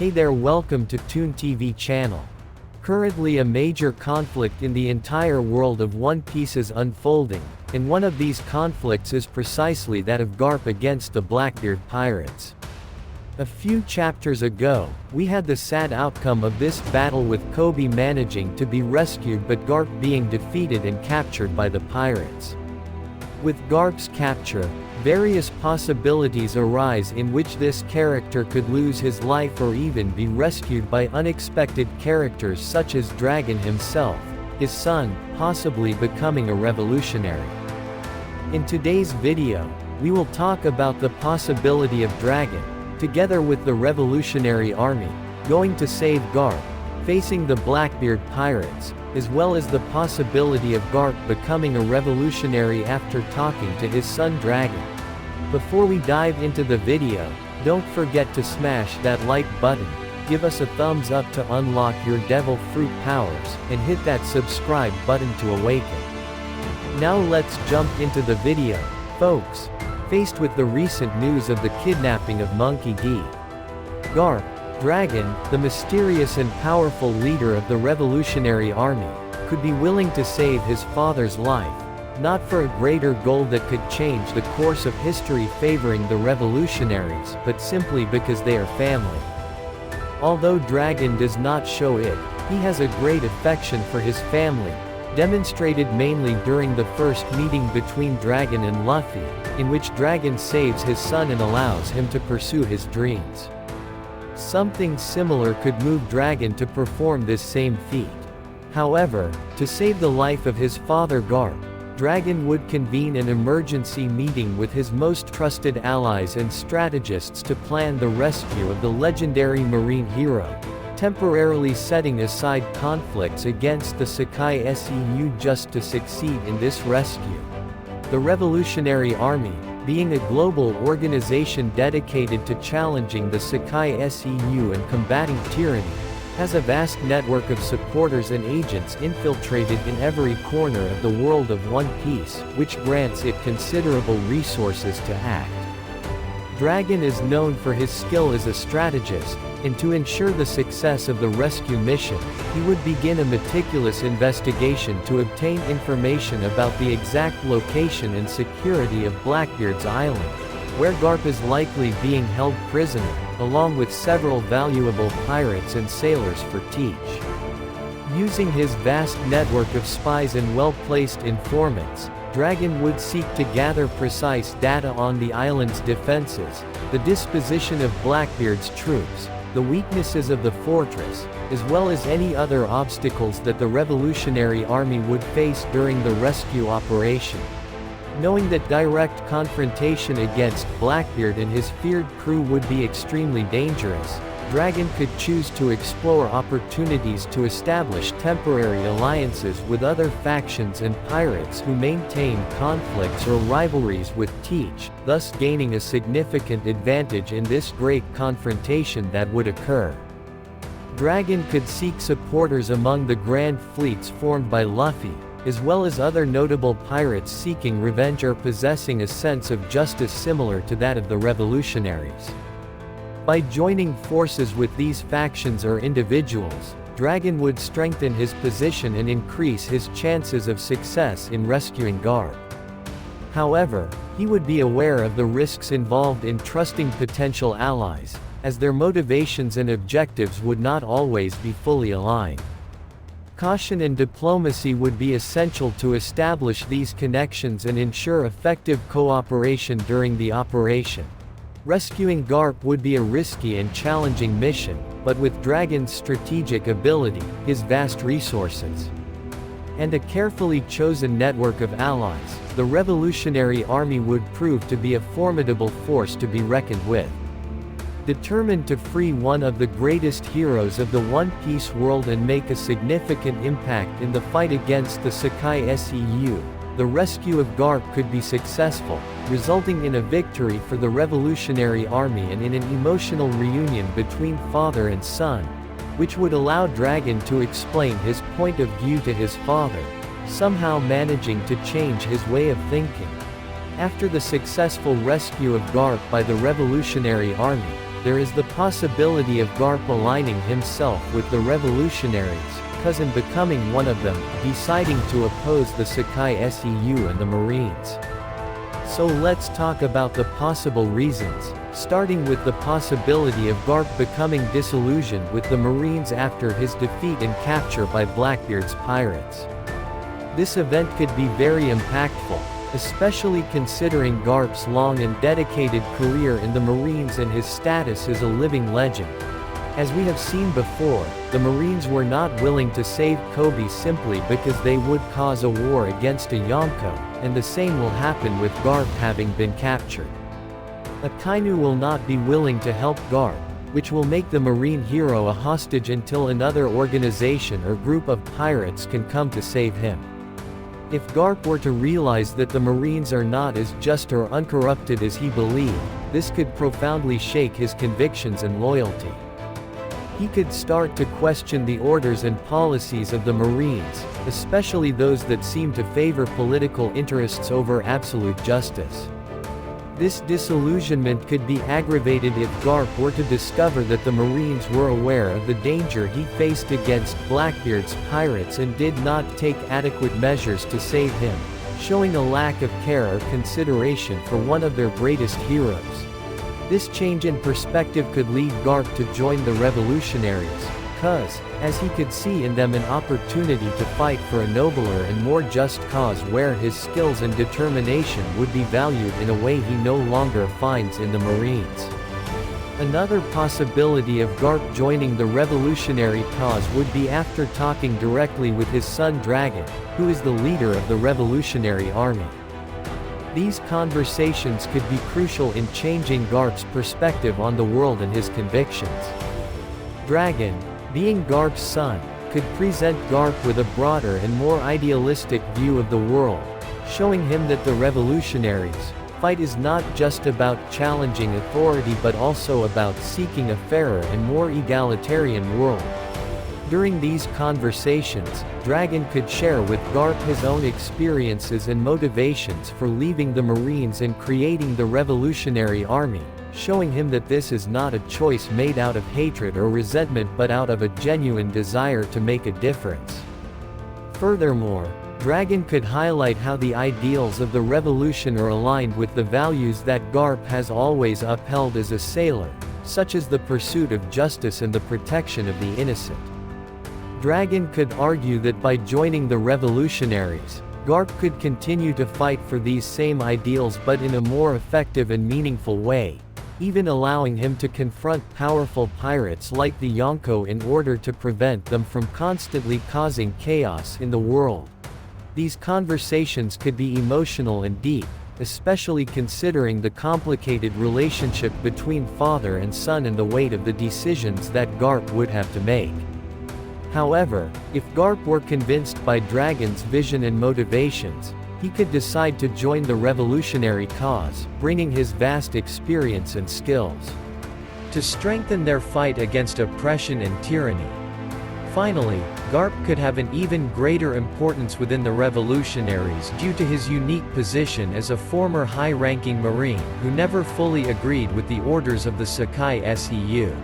Hey there, welcome to Toon TV channel. Currently a major conflict in the entire world of One Piece is unfolding, and one of these conflicts is precisely that of Garp against the Blackbeard pirates. A few chapters ago, we had the sad outcome of this battle with Kobe managing to be rescued but Garp being defeated and captured by the pirates. With Garp's capture, various possibilities arise in which this character could lose his life or even be rescued by unexpected characters such as Dragon himself, his son, possibly becoming a revolutionary. In today's video, we will talk about the possibility of Dragon, together with the Revolutionary Army, going to save Garp, facing the Blackbeard pirates, as well as the possibility of Garp becoming a revolutionary after talking to his son Dragon. Before we dive into the video, don't forget to smash that like button, give us a thumbs up to unlock your devil fruit powers, and hit that subscribe button to awaken. Now let's jump into the video, folks. Faced with the recent news of the kidnapping of Monkey D. Garp, Dragon, the mysterious and powerful leader of the Revolutionary Army, could be willing to save his father's life, not for a greater goal that could change the course of history favoring the revolutionaries, but simply because they are family. Although Dragon does not show it, he has a great affection for his family, demonstrated mainly during the first meeting between Dragon and Luffy, in which Dragon saves his son and allows him to pursue his dreams. Something similar could move Dragon to perform this same feat. However, to save the life of his father Garp, Dragon would convene an emergency meeting with his most trusted allies and strategists to plan the rescue of the legendary marine hero, temporarily setting aside conflicts against the Sakai Seu just to succeed in this rescue. The Revolutionary Army, being a global organization dedicated to challenging the Sakai Seu and combating tyranny, has a vast network of supporters and agents infiltrated in every corner of the world of One Piece, which grants it considerable resources to act. Dragon is known for his skill as a strategist, and to ensure the success of the rescue mission, he would begin a meticulous investigation to obtain information about the exact location and security of Blackbeard's island, where Garp is likely being held prisoner, along with several valuable pirates and sailors for Teach. Using his vast network of spies and well-placed informants, Dragon would seek to gather precise data on the island's defenses, the disposition of Blackbeard's troops, the weaknesses of the fortress, as well as any other obstacles that the Revolutionary Army would face during the rescue operation. Knowing that direct confrontation against Blackbeard and his feared crew would be extremely dangerous, Dragon could choose to explore opportunities to establish temporary alliances with other factions and pirates who maintain conflicts or rivalries with Teach, thus gaining a significant advantage in this great confrontation that would occur. Dragon could seek supporters among the grand fleets formed by Luffy, as well as other notable pirates seeking revenge or possessing a sense of justice similar to that of the revolutionaries. By joining forces with these factions or individuals, Dragon would strengthen his position and increase his chances of success in rescuing Garp. However, he would be aware of the risks involved in trusting potential allies, as their motivations and objectives would not always be fully aligned. Caution and diplomacy would be essential to establish these connections and ensure effective cooperation during the operation. Rescuing Garp would be a risky and challenging mission, but with Dragon's strategic ability, his vast resources, and a carefully chosen network of allies, the Revolutionary Army would prove to be a formidable force to be reckoned with. Determined to free one of the greatest heroes of the One Piece world and make a significant impact in the fight against the Sakai Seu, the rescue of Garp could be successful, resulting in a victory for the Revolutionary Army and in an emotional reunion between father and son, which would allow Dragon to explain his point of view to his father, somehow managing to change his way of thinking. After the successful rescue of Garp by the Revolutionary Army, there is the possibility of Garp aligning himself with the revolutionaries, and becoming one of them, deciding to oppose the Sakai SEU and the Marines. So let's talk about the possible reasons, starting with the possibility of Garp becoming disillusioned with the Marines after his defeat and capture by Blackbeard's pirates. This event could be very impactful, especially considering Garp's long and dedicated career in the Marines and his status as a living legend. As we have seen before, the Marines were not willing to save Kobe simply because they would cause a war against a Yonko, and the same will happen with Garp having been captured. Akainu will not be willing to help Garp, which will make the Marine hero a hostage until another organization or group of pirates can come to save him. If Garp were to realize that the Marines are not as just or uncorrupted as he believed, this could profoundly shake his convictions and loyalty. He could start to question the orders and policies of the Marines, especially those that seem to favor political interests over absolute justice. This disillusionment could be aggravated if Garp were to discover that the Marines were aware of the danger he faced against Blackbeard's pirates and did not take adequate measures to save him, showing a lack of care or consideration for one of their greatest heroes. This change in perspective could lead Garp to join the revolutionaries, as he could see in them an opportunity to fight for a nobler and more just cause where his skills and determination would be valued in a way he no longer finds in the Marines. Another possibility of Garp joining the revolutionary cause would be after talking directly with his son Dragon, who is the leader of the Revolutionary Army. These conversations could be crucial in changing Garp's perspective on the world and his convictions. Dragon, being Garp's son, could present Garp with a broader and more idealistic view of the world, showing him that the revolutionaries' fight is not just about challenging authority but also about seeking a fairer and more egalitarian world. During these conversations, Dragon could share with Garp his own experiences and motivations for leaving the Marines and creating the Revolutionary Army, showing him that this is not a choice made out of hatred or resentment but out of a genuine desire to make a difference. Furthermore, Dragon could highlight how the ideals of the revolution are aligned with the values that Garp has always upheld as a sailor, such as the pursuit of justice and the protection of the innocent. Dragon could argue that by joining the revolutionaries, Garp could continue to fight for these same ideals but in a more effective and meaningful way, even allowing him to confront powerful pirates like the Yonko in order to prevent them from constantly causing chaos in the world. These conversations could be emotional and deep, especially considering the complicated relationship between father and son and the weight of the decisions that Garp would have to make. However, if Garp were convinced by Dragon's vision and motivations, he could decide to join the revolutionary cause, bringing his vast experience and skills to strengthen their fight against oppression and tyranny. Finally, Garp could have an even greater importance within the revolutionaries due to his unique position as a former high-ranking Marine who never fully agreed with the orders of the Sakai SEU.